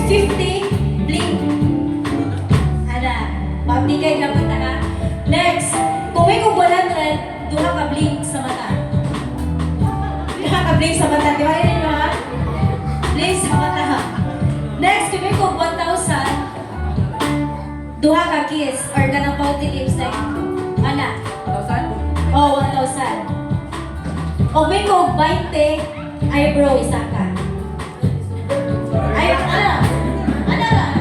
kung 50, blink. Ana, pabigay ka mata ha. Next, kung may kung 100, duha ka blink sa mata. Duha ka blink sa mata. Di ba yun ha? Blink sa mata ha. Next, kung may kung 1,000, duha ka kiss or ganang pouty lips like, ana? 1,000? Oh, 1,000. O may kung 20, eyebrow isa ka. Ay, ana? Ana ra?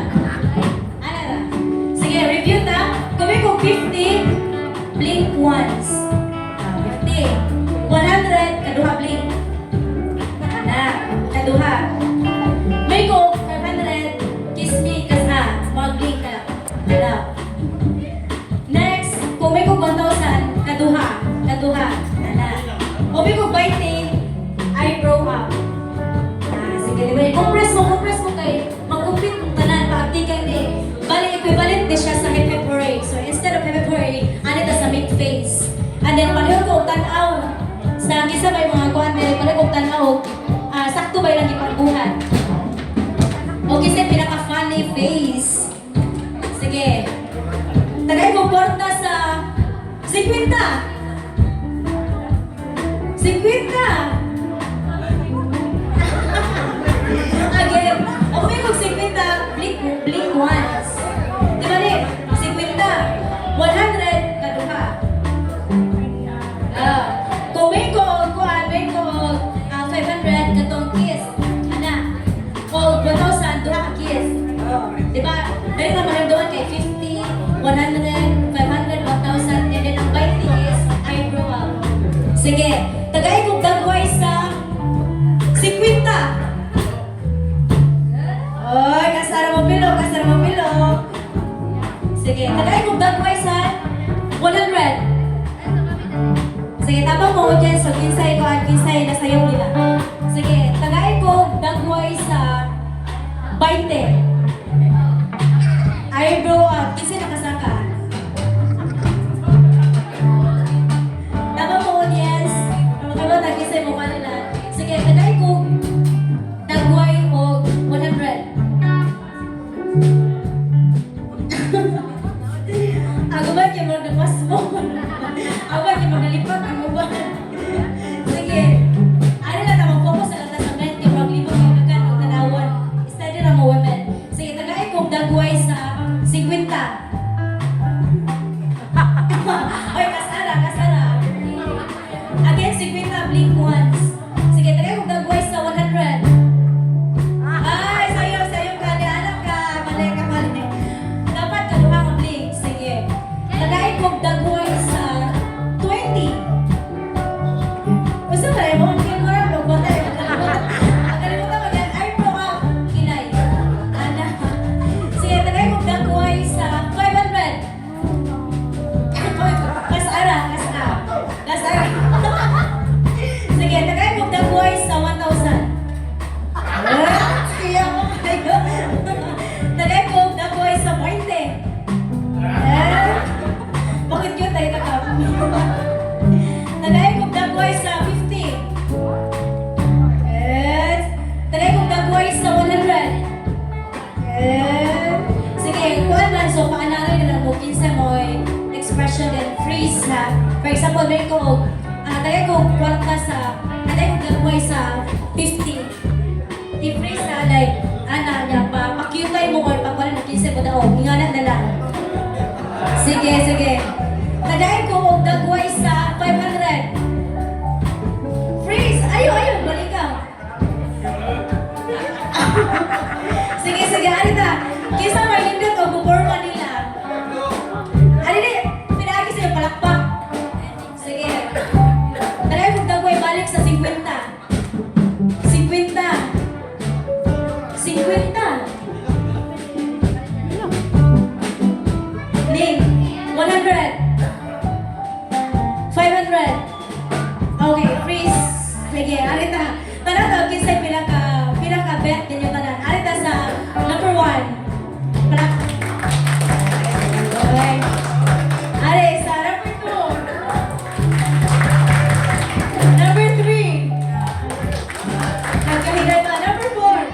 Ana ra? Sige, review ta. Kung may kung 50, blink once. 50. 100, kaduha blink. Ana, kaduha. May kung 500, kiss me, kasa, mag-blink ka lang. Ana. Next, kung may kung 1,000, kaduha. Kaduha. Ana. O may kung 20, eyebrow up. Sige, di ba? Compress mo kay mag-compete kung tanan, pa-update kay di. Bali, equivalent din siya sa happy parade. So, instead of happy parade, anit sa mid-face. And then, pareho ko tanaw. Sa isa may mga kuhan, pareho ko tanaw. Sakto ba ilang ipagbuhat? Okay, sa pinaka-funny face. Sige. Tagay ko porta sa 50. 50! Again, okay kung 50, blink once. Di ba rin? 50, 100, kaduha. Kung may ko 500, katong kiss. Ana. O 1,000, duha ka kiss. Di ba? Dahil na maramdaman kay 50, 100, 500, 1,000, and then ang 20 is eyebrow up. Sige, tagay kong dagway sa 50. Oy, kasara mo pilo. Sige, tagay kong dagway sa 100. Sige, tabang mo dyan sa kinsay na sayaw nila. Sige, tagay kong dagway sa 20. Eyebrow up. Kinsay nakasaka. Tabang mo audience. Ano nagisay mo kanila? Sige, tagay kong dagway o 100. Ako ba niya mga napas mo? Ako ba niya mga lipat? Ako ba? Sige. Ano na naman focus sa katasament yung maglibot yung nagan o tanawan. Study na mo women. Sige, tagay kong dagway sa 50. Oy, kasara. Again, 50, blink once. Sige, tagay kong dagway sa 100. Ay, sayo ka, nianak ka. Mali. Dapat kaduha ka blink. Sige. Tagay kong dagway sa 20. Basta ba, mo ang kinura, magbatay. Magkalimutan mo yan. Eyebrow up, kilay. Ana. Sige, tagay kong dagway sa 500. Kasara. Sige, tagay kong dagway sa 1,000. Siya mo kayo. Tagay kong dagway sa 20. Bakit yun tayo nakap? Tagay kong dagway sa 50. Tagay kong dagway sa 100. Sige, kuha man. So, paanarin na lang mo. Kinsa mo expression and freeze ha. For example, may ko tagay kong kwarta sa tagay kong dagway sa 50. I-freeze na like niya pa-cutay mo or pagwala na kinsa mo daw. Inganan na lang. Sige. Tagay kong dagway sa 500. Freeze! Ayaw, balik ka. Sige, alita. Kisa mahindot o buborma nila. Alita, pinagi sa'yo palakpak. Sige. Tagay kong dagway balik sa 50. 50. Ning, 100. 500. Okay, freeze. Sige, alita. Tara to, kinsay pinaka-bet ninyo tanan. Alita sa number 1. Okay. Ale, sa number 2. Number 3. Nagkahigan pa. Number 4.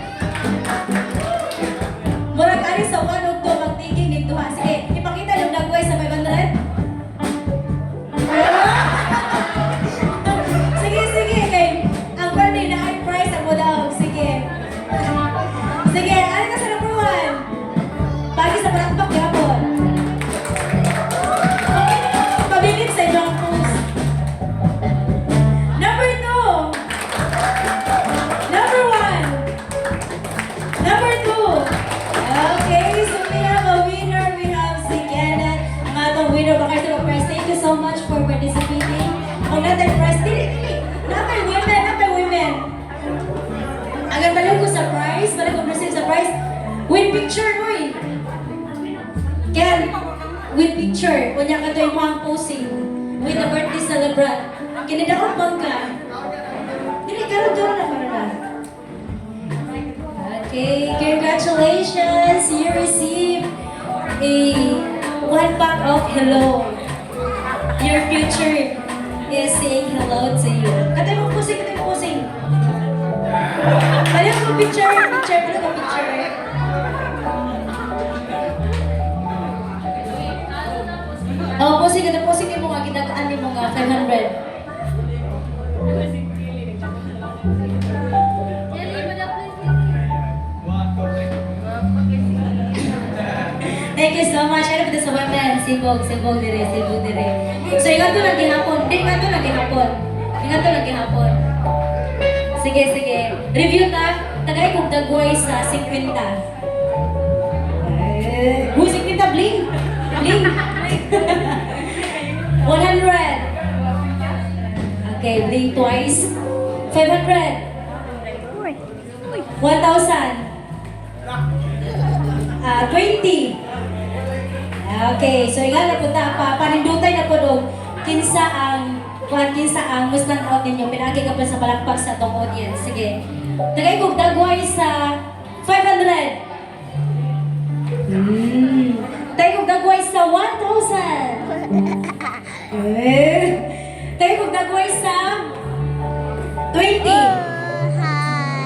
balaw ko sa prize, balaw ko receive sa prize. With picture mo eh. Kaya, with picture, kunya ka to yung mga posing with the birthday celebrant. Kinidakot bangka. Dili, karoon na para na. Okay, congratulations! You receive a 1 pack of hello. Your future is saying hello to you. Katay mo pusing, katay mo pusing. Pala ko picture, picture, pala ko picture. Oh, pusing, katay pusing mo nga, kinagaan mo nga, 500. Thank you so much. Ano pala sa women? Sibog dire. So, ingat to lang gihapon. Ingat to lang gihapon. Sige. Review ta. Tagay kong dagway sa 50. Uy, 50, bling. 100. Okay, bling twice. 500. 1,000. 20. Okay, so nga na punta pa, panindutay na po doon, kinsa ang mustan out ninyo, pinagi ka pa sa palakpak sa tong audience. Sige, tagay kong dagway sa 500. Tagay kong dagway sa 1,000. Tagay kong dagway sa 20.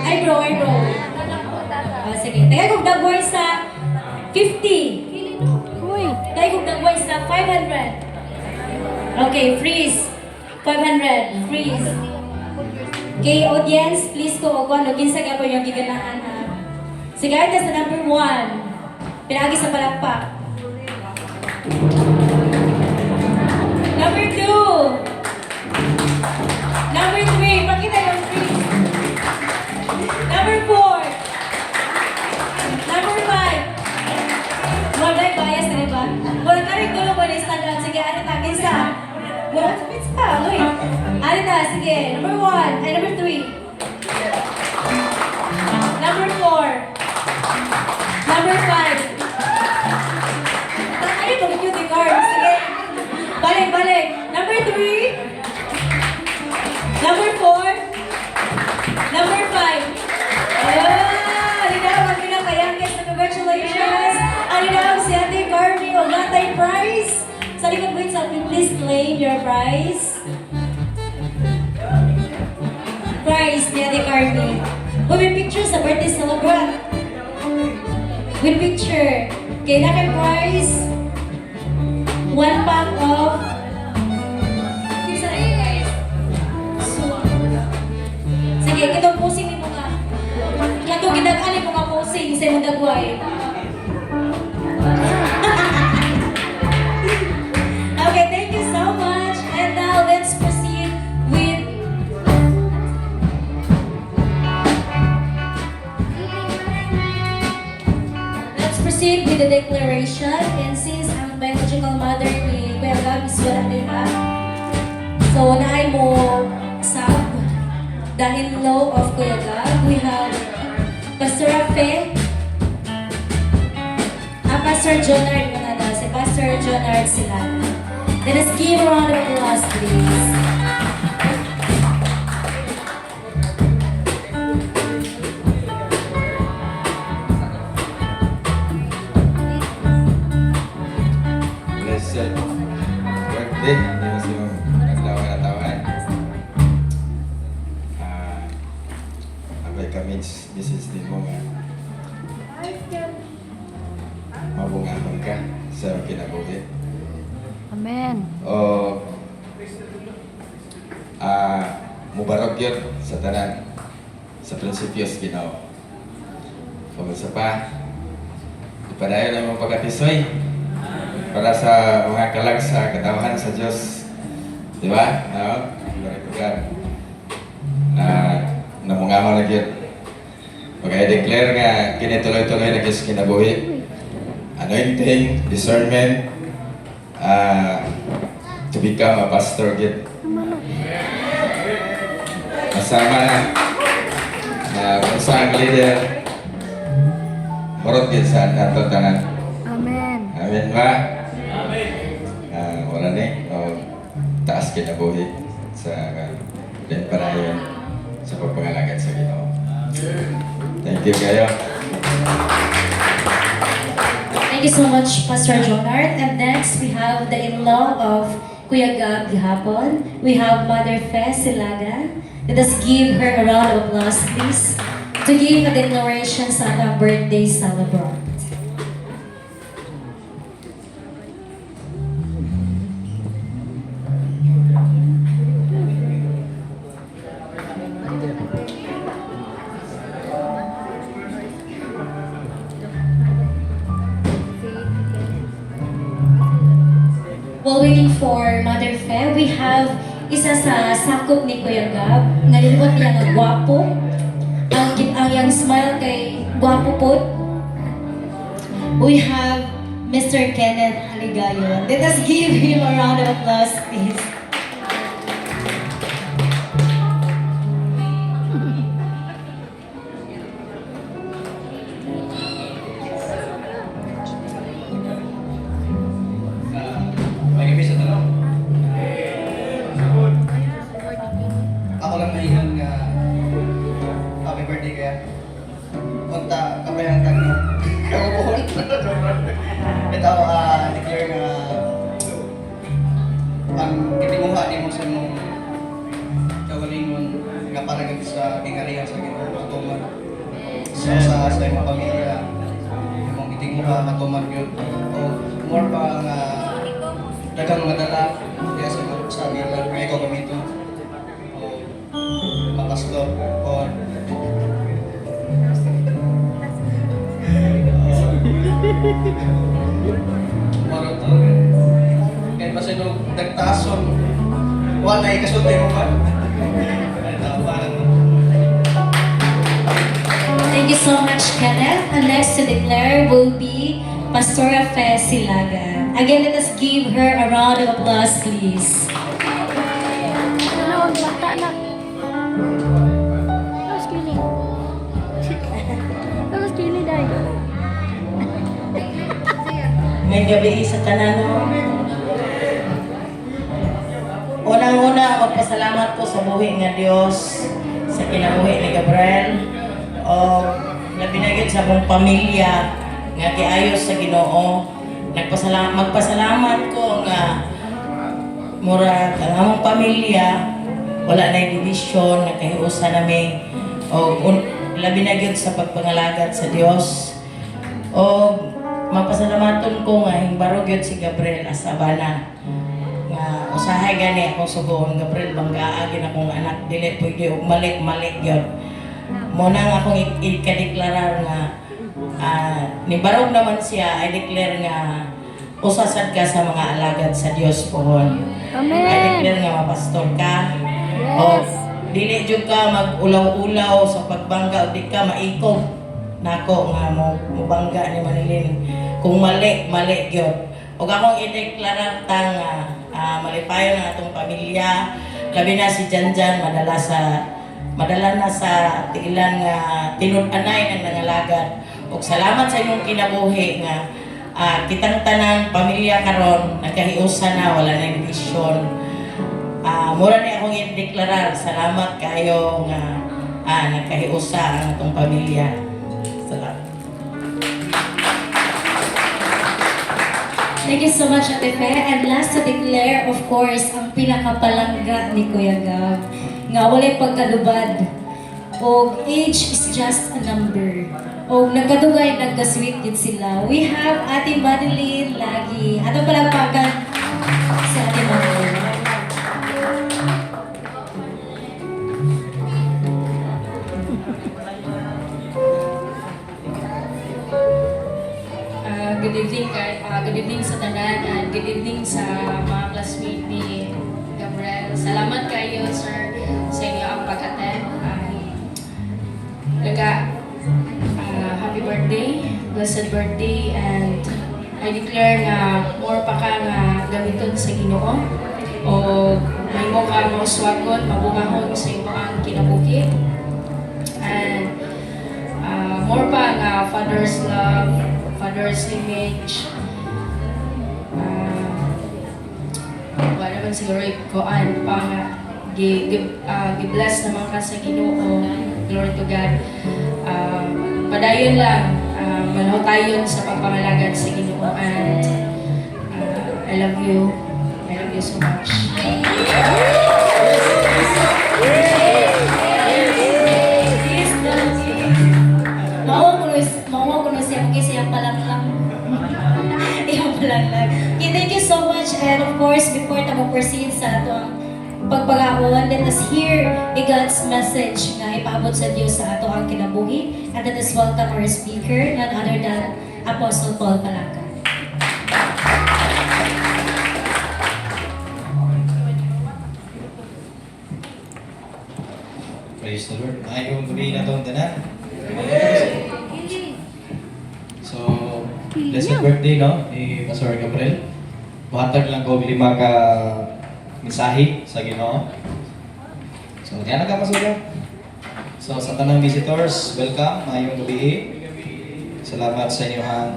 Ay bro. Sige, tagay kong dagway sa 50. Tayo kong dagway sa 500. Okay, freeze. 500, freeze. Okay, audience, please ko kung ano, kinsa ka po yung giganahan ha. Sige, ito sa number 1. Pinagi sa palakpak. Number 2. Number 3. Pakita yung freeze. Number 4. Number 5. Wala bias na ba? Wala ka rin tulong mo na stand out. Sige, ano ta? Kinsa? Wala ka pizza. Uy. Ano ta? Sige. Number 1. Ay, number 3. Number 4. Number 5. Ano itong cute card? Sige. Balik. Number 3. Number 4. Number 5. Congratulations! Ano na si Ate Carmi o Gatay Prize? Sa likod wait sa please claim your prize. Prize ni Ate Carmi. With picture sa birthday celebrant. With picture. Okay, na kay prize. 1 pack of sige, kitong pusing ni mo nga. Katong gidagan ni mo nga pusing sa imong dagway. Okay, thank you so much. And now let's proceed with the declaration. And since ang biological mother ni Kuya Gab is wala nila, so naay mo sab dahil law of Kuya Gab, we have Pastor Rafe, Pastor Jonard muna daw, si Pastor Jonard sila. Let us give a round of applause, please. Blessed birthday, Diyos yung lawa na tawan. Abay kami, Mrs. din mo nga. Mabungahan ka sa kinabuhi. Amen. O, mubarog yun sa tanan, sa prinsipyos Ginoo. Kumusta pa? Ipadayon ang mga pagkatisoy para sa mga kalag sa katawan sa Diyos. Di ba? No? Ibarikugan. Namungaman na yun. Pag-i-declare nga, kinituloy-tuloy na Diyos kinabuhi. Anointing, discernment, to become a pastor again. Masama na usa ang leader. Murot yun sa ato tanan. Amen. Amen ba? Amen. Wala ni, taas kinabuhi sa din parayon sa pagpangalagad sa Ginoo. Thank you kayo. Thank you so much, Pastor Jonard. And next, we have the in-law of Kuya Gab Gihapon. We have Mother Fe Silagan. Let us give her a round of applause, please, to give a declaration sa ating birthday celebrant. While waiting for Mother Fe, we have isa sa sakop ni Kuya Gab, nga nilibot niya nga gwapo. Ang yang smile kay gwapo po. We have Mr. Kenneth Aligayon. Let us give him a round of applause, please. May gabi sa tanong. Ako lang naihan nga happy birthday kaya. Punta kapayang tagno. Kabubuhon. Ito, declare nga ang kitimuha ni mo sa mong kawalingon nga parang sa gingalihan sa Ginoo katuman. Sa imong pamilya. Imong kitimuha katuman yun. O more pa nga dagang madala kaya sa ilang may ikaw gamito o makaslo o maraton kaya ba sa nung nagtason wala ikasulti mo ba? Thank you so much, Kenneth. And next to declare will be Pastora Fe Silagan. Again, let us give her a round of applause, please. Ano, bata na. Tapos kili. Tapos kili dahil. May gabi sa tanan mo. Unang-una, magpasalamat ko sa buhi nga Diyos, sa kinabuhi ni Gabriel, o labi na gyud sa akong pamilya nga giayos sa Ginoo. Magpasalamat ko nga mura ang among pamilya wala na division, nagkahiusa nami o labi na gyud sa pagpangalagad sa Dios. O mapasalamaton ko nga hingbaro gyud si Gabriel Asabana nga usahay gani ako sugon Gabriel banggaa gid akong anak dili pwede og malik gyud. Mo nang akong ikadeklarar nga nibarog naman siya, I declare nga usasad ka sa mga alagad sa Dios pohon. Amen. I declare nga mapastor ka. Yes. O dili jud ka mag-ulaw-ulaw sa pagbangga o di ka maikog nako nga mo bangga ni Manilin. Kung mali gyud. Og akong ideklara ta nga malipayon ang atong pamilya, labi na si Janjan madala na sa tiilan nga tinud-anay ng nangalagad. Ug salamat sa inyong kinabuhi nga kitang tanan pamilya karon nagkahiusa na wala na division. Mura ni akong i-deklarar salamat kayo nga nagkahiusa ang atong pamilya. Salamat. Thank you so much, Ate Fe. And last to declare, of course, ang pinakapalangga ni Kuya Gab. Nga walay pagkalubad. O age is just a number. O nagkadugay, nagkasweet din sila. We have Ate Madeline lagi. Ano palagpagan si Ate Madeline? Good evening, good evening sa tanan and good evening sa mga classmate ni Gabriel. Salamat kayo, sir, sa inyo ang pag-attend. Happy birthday, blessed birthday, and I declare nga more pa ka nga gamiton sa Ginoo o may mo ka mauswagon, mabungahon sa imo ang kinabuhi. And Father's love, Father's image. Wala naman siguro ikoan pa nga gi-bless naman ka sa Ginoo. Glory to God. Padayon lang, manutayon sa pagpangalagan sa Ginoo, and I love you. I love you so much. Mauwa ko na siya kasi siyang palaklang. Iyang palaklang. Okay, thank you so much. And of course, before tayo proceed sa atong pagpagaon, let us hear God's message nga ipaabot sa Diyos sa ato ang kinabuhi. And let us welcome our speaker, none other than Apostle Paul Palangka. Praise the Lord. Maayong gabi na itong tanan. So, blessed birthday, no? Ni Pastor Gabriel. Buhatag lang ko 5 ka mensahe sa Ginoo. So, diyan na ka, Pastor. So, sa tanang visitors, welcome. Maayong gabi. Salamat sa inyong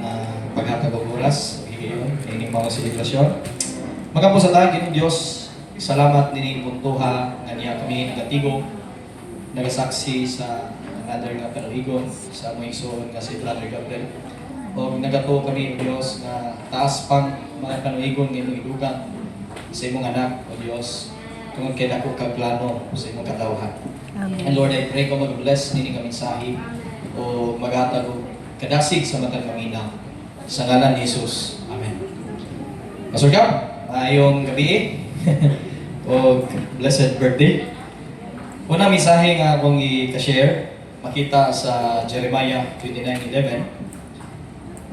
paghatag og oras. Ining mga selebrasyon. Magapo sa tagin ng Diyos. Salamat din puntuha nga niya kami nagatigo, nagasaksi sa another nga panuhigon sa mga igsoon nga si Brother Gabriel. O nagato kami ng Diyos na taas pang mga panuhigon ng imong idugang sa imong anak o Diyos tungod kay dako kag plano sa imong katawhan. And Lord, I pray ko mag-bless nini kami mensahe o maghatag og kadasig sa matag manginaw sa ngalan ni Jesus. Amen. Pastor Gab, ayong gabi o blessed birthday. Unang mensahe nga akong i-share, makita sa Jeremiah 29:11.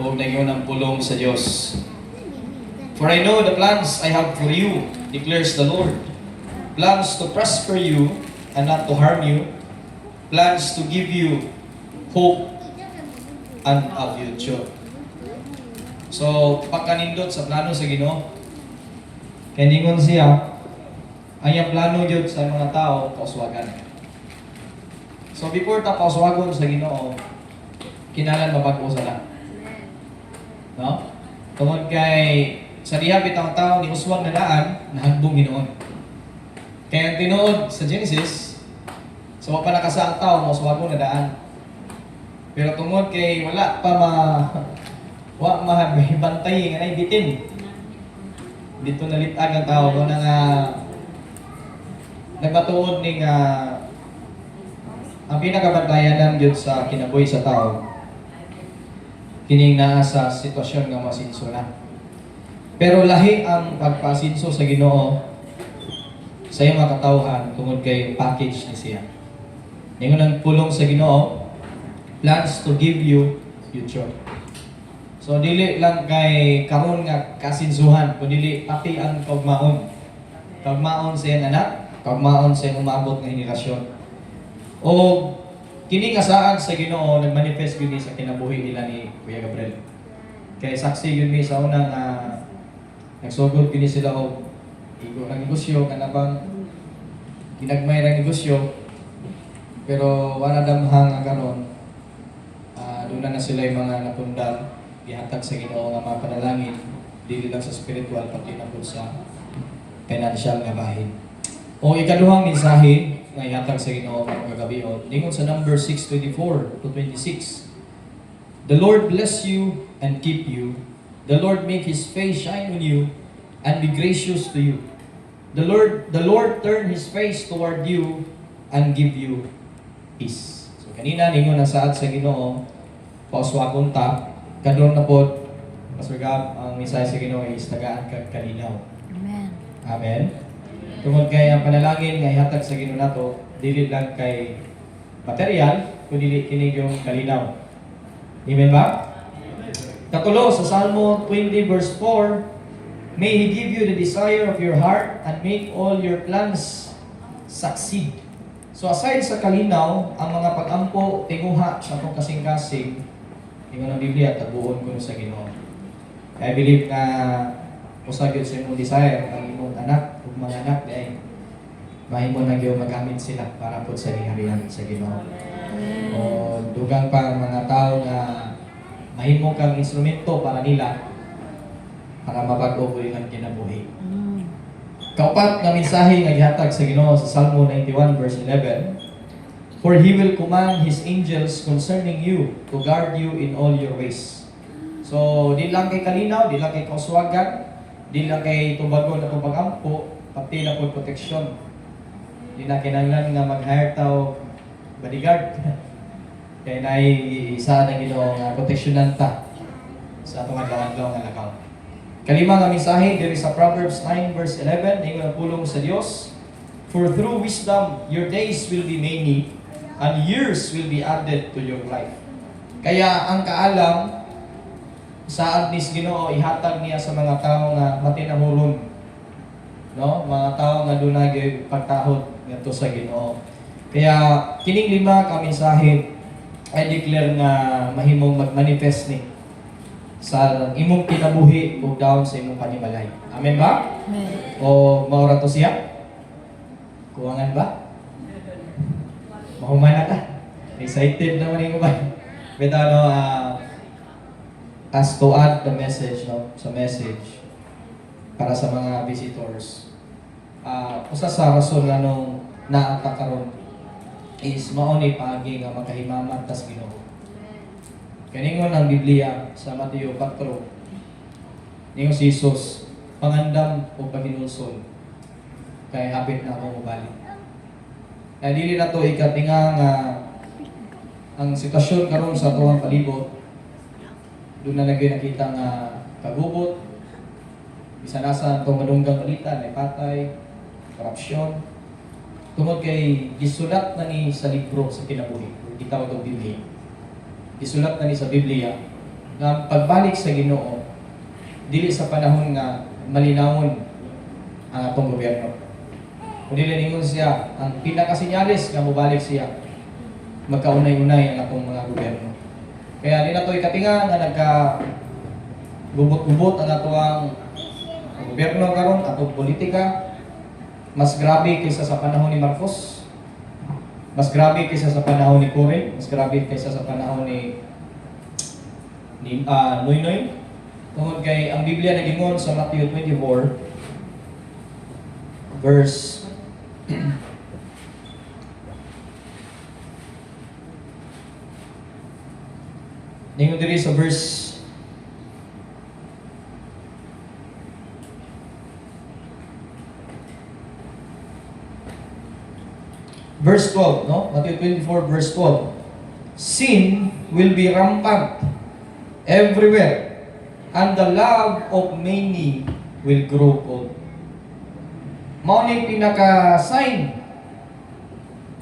O nagyon ang pulong sa Diyos. For I know the plans I have for you, declares the Lord. Plans to prosper you and not to harm you. Plans to give you hope and a future. So, pagkanindot sa plano sa Ginoo, kaya ningon siya, ang plano yun sa mga tao, kauswagan. So before ta kauswagon sa Ginoo, kinalan mabago sa lang. No? Tungod kay sa diha bitang tao ni uswag na daan, nahagbong Ginoon. Kaya ang tinuod sa Genesis, so pa nakasa ang tao, mauswagon na daan. Pero tungod kay wala pa mahibantay nga na bitin. Dito nalitag ang tao ko na nga nagmatuod ni nga ang pinakabantayan ng Diyos sa kinabuhi sa tao kining naa sa sitwasyon nga masinso na. Pero lahi ang pagpasinso sa Ginoo sa iyong mga katawhan tungod kay package ni siya. Ningon ang pulong sa Ginoo, plans to give you future. So dili lang kay karon nga kasinsuhan, kundi pati ang kaugmaon. Kaugmaon sa iyang anak, kaugmaon sa iyong umabot nga henerasyon. O kini kasaad sa Ginoo nagmanifest gyud sa kinabuhi nila ni Kuya Gabriel. Kay saksi gyud mi sa unang nagsugod kini sila og igo ng negosyo kanabang ginagmay ra negosyo. Pero wala damhang karon. Doon na sila yung mga napundal, gihatag sa Ginoo nga mga panalangin, dili lang sa spiritual pati na po sa financial nga bahin. O ikaduhang mensahe nga ihatag sa Ginoo mga kagabion, ningon sa number 6:24 to 26. The Lord bless you and keep you. The Lord make His face shine on you and be gracious to you. The Lord turn His face toward you and give you peace. So kanina ningon ang saad sa Ginoo, pauswagon ta, kadon na po, Pastor Gab, ang mensahe sa Ginoo is tagaan kag kalinaw. Amen. Amen. Tungod kay ang panalangin nga ihatag sa Ginoo nato, dili lang kay material, kundi kini yung kalinaw. Amen ba? Katulo sa Salmo 20 verse 4, may He give you the desire of your heart and make all your plans succeed. So aside sa kalinaw, ang mga pag-ampo, tinguha sa itong kasing-kasing, ingon ang Biblia, tabuon ko sa Ginoo. I believe na usagid sa imong desire ang imong anak ug mga anak ay mahimo na gyud magamit sila para po sa harian sa Ginoo. O dugang pa ang mga tao nga mahimo kang instrumento para nila para mabag-o ang kinabuhi. Kaupat nga mensahe nga gihatag sa Ginoo sa Salmo 91 verse 11. For He will command His angels concerning you to guard you in all your ways. So, di lang kay kalinaw, di lang kay kauswagan, di lang kay tubagon na tumagampo, pati na po proteksyon. Di na kinanglan nga mag-hire tao bodyguard. Kaya na isa na Ginoo nga proteksyonan ta sa atong adlaw-adlaw nga lakaw. Kalima nga mensahe diri sa Proverbs 9 verse 11, ingon ang pulong sa Dios. For through wisdom your days will be many and years will be added to your life. Kaya ang kaalam sa adnis Ginoo ihatag niya sa mga tao nga matinahuron. No? Mga tao nga dunay pagtahod ngadto sa Ginoo. Kaya kining lima ka mensahe I declare nga mahimong mag-manifest ni sa imong kinabuhi ug dayon sa imong panimalay. Amen ba? Amen. O maura to siya? Kuwangan ba? Mahumana ka? Excited naman yung ba? But as to add the message, no? Sa message para sa mga visitors. Usa sa rason nga nung naata karon is mauni paagi nga makahimaman tas Ginoo. Kaningon ang Biblia sa Mateo 4. Ningon si Jesus, pangandam o paginulsol. Kaya hapit na ako mabalik. Kaya dili na to ikatinga nga ang sitwasyon karon sa tuwang palibot. Doon na lagi nakita nga kagubot. Bisa nasa itong madunggang balita, may patay, korupsyon. Tungod kay gisulat na ni sa libro sa kinabuhi, gitawag ang Biblia. Gisulat na ni sa Biblia nga pagbalik sa Ginoo dili sa panahon nga malinawon ang atong gobyerno. Kung dili ningon siya ang pinakasinyalis nga mobalik siya magkaunay-unay ang atong mga gobyerno. Kaya di na to ikatinga nga nagka gubot-gubot ang atuang gobyerno karon atong politika. Mas grabe kaysa sa panahon ni Marcos. Mas grabe kaysa sa panahon ni Cory, mas grabe kaysa sa panahon ni Noynoy. Tungod kay ang Biblia nagingon sa Matthew 24 verse ningon diri sa verse Verse 12, no? Matthew 24, verse 12. Sin will be rampant everywhere, and the love of many will grow cold. Mao ni pinaka-sign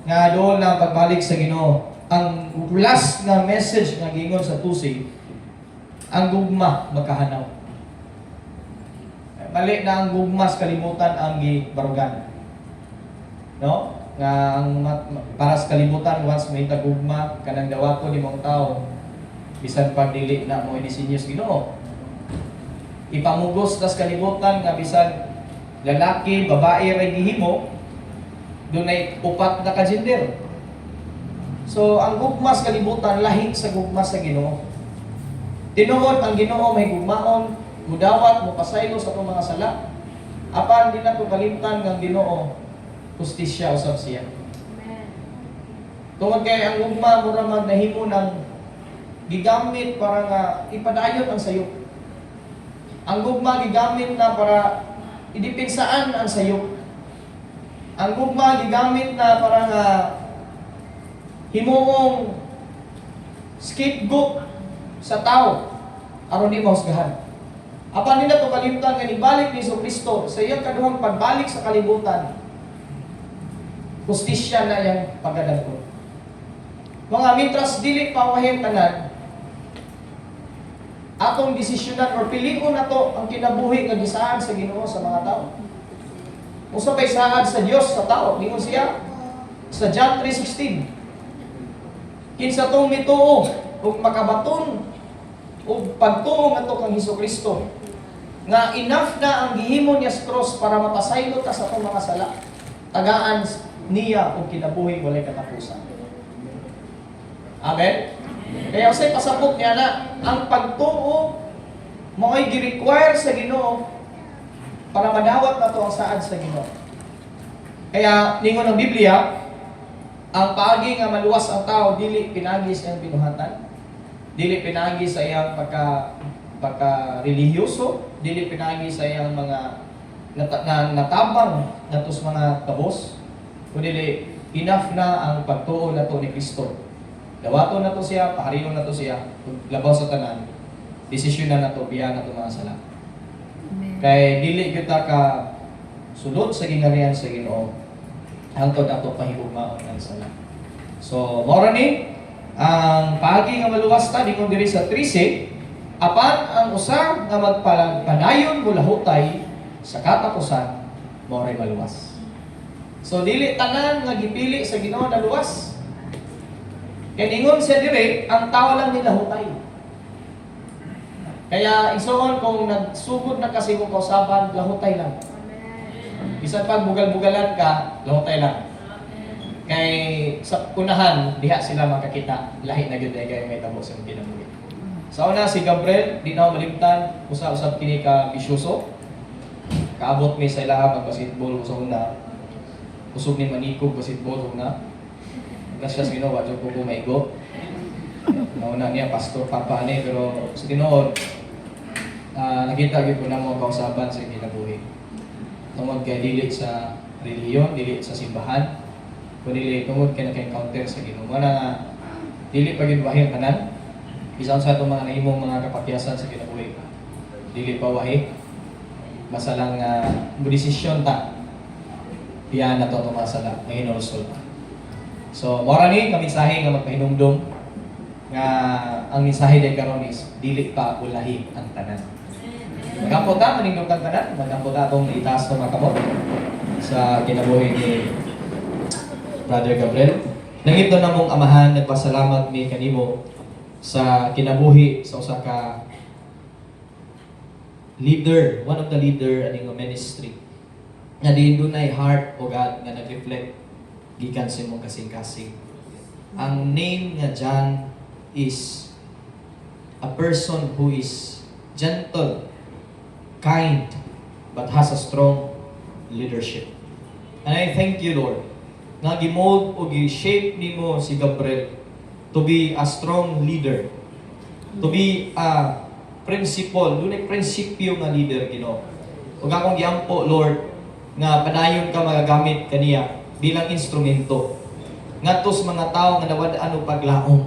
nga doon na pagbalik sa Ginoo. Ang last na message nga gingon sa tusi, ang gugma magkahanaw. Mali na ang gugma sa kalimutan ang gibarugan. No? Nga ang para sa kalibutan once may tagugma kanang dawato ni mong tao bisan pag dili na mo inisinyos Ginoo ipamugos tas kalibutan nga bisan lalaki babae ra gihimo dunay upat na ka gender. So ang gugma sa kalibutan lahi sa gugma sa Ginoo. Tinuod ang Ginoo may gugmaon mudawat mo pasaylo sa atong mga sala apan di na to kalimtan nga Ginoo justisya usab siya. Tungod kay ang ugma mura man nahimo ng gigamit para nga ipadayon ang sayop. Ang ugma gigamit na para idipinsaan ang sayop. Ang ugma gigamit na para nga himuong scapegoat sa tao aron di mahusgahan. Apan nila to kalimtan nga nibalik ni Kristo sa iyang kaduhang pagbalik sa kalibutan. Justisya na yang pagkadagko. Mga mitras dili pawahing tanan atong desisyonan or pilion nato ang kinabuhi nga gisaad sa Ginoo sa mga tao. Usa pay saad sa Dios sa tao, ningon siya sa John 3:16. Kinsa tong mituo ug makabaton ug pagtuo ngadto kang Hesukristo nga enough na ang gihimo niya sa cross para mapasaylo ta sa atong mga sala. Tagaan niya kung kinabuhi walay katapusan. Amen? Kaya usay pasabot niya na ang pagtuo mo'y gi-require sa Ginoo para madawat na to ang saad sa Ginoo. Kaya ningon ang Biblia, ang paagi nga maluwas ang tao dili pinagi sa iyang binuhatan, dili pinagi sa iyang pagka religyoso, dili pinagi sa iyang mga natabang natos mga kabos, kundi enough na ang pagtuo nato ni Kristo. Dawaton nato siya, pahariyon nato siya, labaw sa tanan. Desisyon na nato biya nato mga sala. Kay dili kita ka sulod sa gingharihan sa Ginoo hangtod ato pahigugmaon ang sala. So, mao ni ang paagi nga maluwas ta dingon diri sa 13, apan ang usa nga magpadayon mo lahutay sa katapusan mao ray maluwas. So dili tanan nga gipili sa Ginoo na luwas. Kay ningon siya dire, ang tao lang nila hutay. Kaya isuon kung nagsugod na kasi mo kausaban, lahutay lang. Bisan pag bugal-bugalan ka, lahutay lang. Kay sa unahan, diha sila makakita, lahi na gyud kay may tabo sa kinabuhi. Sa una si Gabriel, di na malimtan, usa-usab kini ka bisyoso. Kaabot mi sa ilaha mag-basketball sa una. Usog ni manikog basketball sa una. Kasi sa Ginoo, wadyo ko maigo. Nauna niya, pastor papa ni, pero sa tinuod, nakita gyud ko na mo kausaban sa kinabuhi. Tungod kay dili sa reliyon, dili sa simbahan, kundi tungod kay naka-encounter sa Ginoo. Nga dili pa gyud wahi tanan. Bisan sa itong mga nahimong mga kapakyasan sa kinabuhi. Dili pa wahi. Basta lang desisyon ta. Diyan na ito tumasala, ang inusulta. So, mora ni, kamisahe nga magpahinumdum nga ang mensahe day karon is dili pa ulahi ang tanan. Magampo ta manindog kang tanan, magampo ta atong itaas to mga kamot sa kinabuhi ni Brother Gabriel. Nangito na mong amahan, nagpasalamat mi kanimo sa kinabuhi sa usa ka leader, one of the leader aning ministry. Nga diin dunay heart o God nga nag-reflect gikan sa imong kasing-kasing. Ang name nga John is a person who is gentle, kind, but has a strong leadership. And I thank you, Lord, nga gimold o gi-shape nimo si Gabriel to be a strong leader, to be a principle, dunay prinsipyo nga leader, Ginoo. Ug akong giampo, Lord, nga padayon ka magagamit kaniya bilang instrumento ngadto sa mga tawo nga nawad-an og paglaom,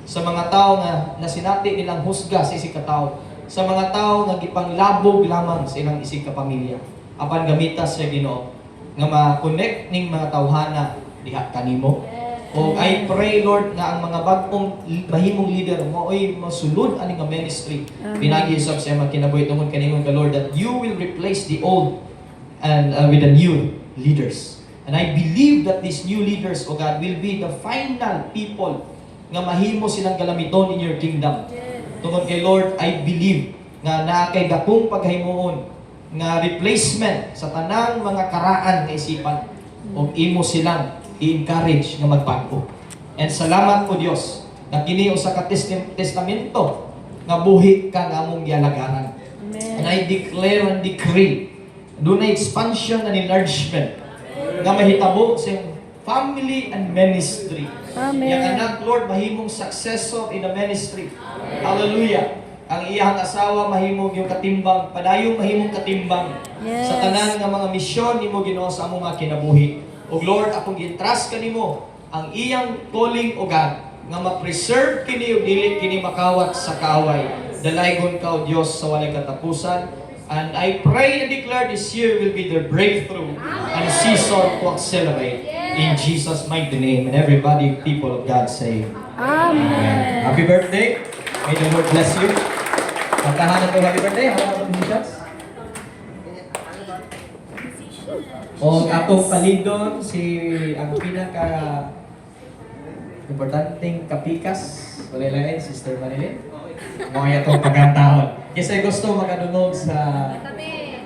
sa mga tawo nga nasinati nilang husga sa isig ka tawo, sa mga tawo nga gipanglabog lamang sa ilang isig ka pamilya. Apan gamita sa Ginoo nga ma-connect ning mga tawhana diha kanimo. O I pray, Lord, nga ang mga bag-ong mahimong leader mo'y masulod ani nga ministry. Pinagi sa mga kinabuhi tungod kaningon ka, Lord, that you will replace the old and with the new leaders. And I believe that these new leaders, O God, will be the final people nga mahimo silang galamiton in your kingdom. Tungod kay Lord, I believe nga nakay dakong paghimuon nga replacement sa tanang mga karaan nga isipan o imo silang i-encourage nga magbago. And salamat po Dios na kini usa ka testamento nga buhi ka nga among gialagaran. And I declare and decree dunay expansion and enlargement nga mahitabo sa family and ministry. Amen. Yang anak, Lord, mahimong successor in the ministry. Hallelujah. Ang iyang asawa mahimong yung katimbang, padayong mahimong katimbang sa tanan nga mga misyon nimo Ginoo sa among mga kinabuhi. O Lord, akong gi-trust kanimo ang iyang calling o God nga ma-preserve kini ug dili kini makawat sa kaaway. Dalaygon ka o Dios sa walay katapusan. And I pray and declare this year will be their breakthrough and season to accelerate in Jesus' mighty name. And everybody, people of God, say Amen. Happy birthday. May the Lord bless you. Magkahanan ko happy birthday. Happy musicians. O atong palidon si ang pinaka importanteng kapikas wala lain Sister Manilin. Mga itong pagkataon. Kasi gusto makadunog sa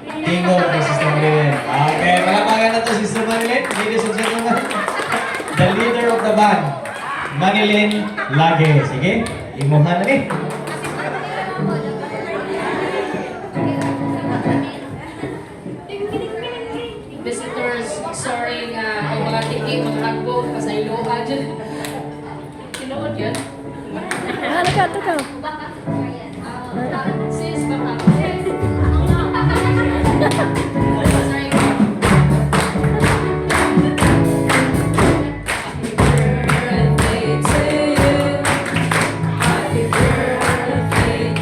tingog ni Sister Manilin. Okay, palapagan na to Sister Manilin. Ladies and gentlemen, the leader of the band, Manilin Lage. Sige. Imuhan na eh. Visitors, sorry nga ang mga tiki, mga hagbog, pasayloha dyan. Tinood yan? Ano ka, ito ka? Sis, baka. Sorry. Happy birthday to you. Happy birthday,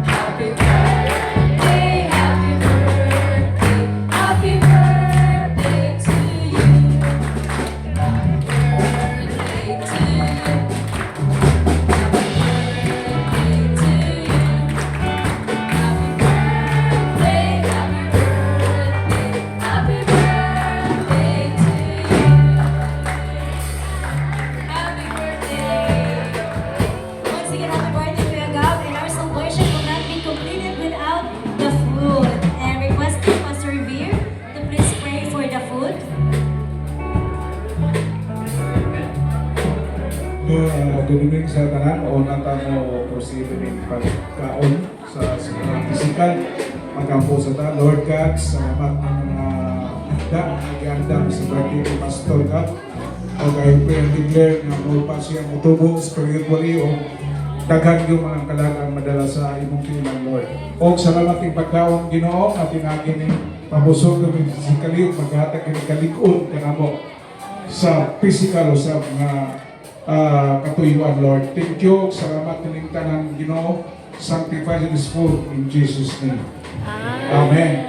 happy birthday, happy birthday to you. Happy birthday to you. Once again, happy birthday, Kuya Gab. And our celebration will not be completed without the food. And requesting Pastor Revere to please pray for the food. Good evening sa tanan o natamo proceed ng pagkaon sa physical pagkampo sa tanan. Lord God, salamat ng mga handa nag-iandam sa birthday ni Pastor God. O kayo pray and declare na mo pa siya mutubo spiritually o daghan yung mga kalagang madala sa imong tinan, Lord. O salamat ng pagkaon Ginoo na pinagi ni pabusog kami physically o maghatag kami kalikod kanamo sa physical o sa mga katuyuan, Lord. Thank you. Salamat ng tanan Ginoo. Sanctify this food in Jesus' name. Amen.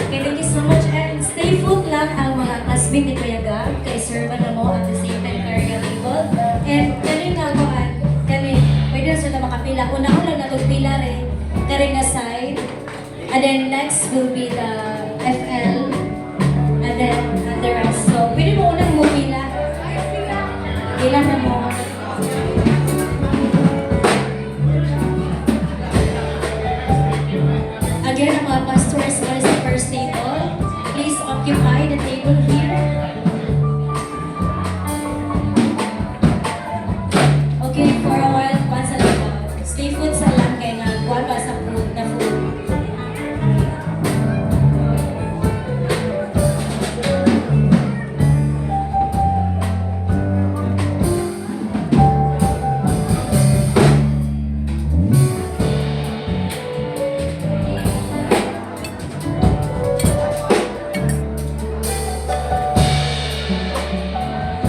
Okay, thank you so much. And stay food lang ang mga classmate ni Kuya Gab. Kay serve na mo at the same time carry table. And kani nga ko kani pwede na sila makapila. Una-una na itong pila rin. Kari nga side. And then next will be the FL. And then the rest. So, pwede mo unang mo pila. Pila na mo. Again, ang mga pastor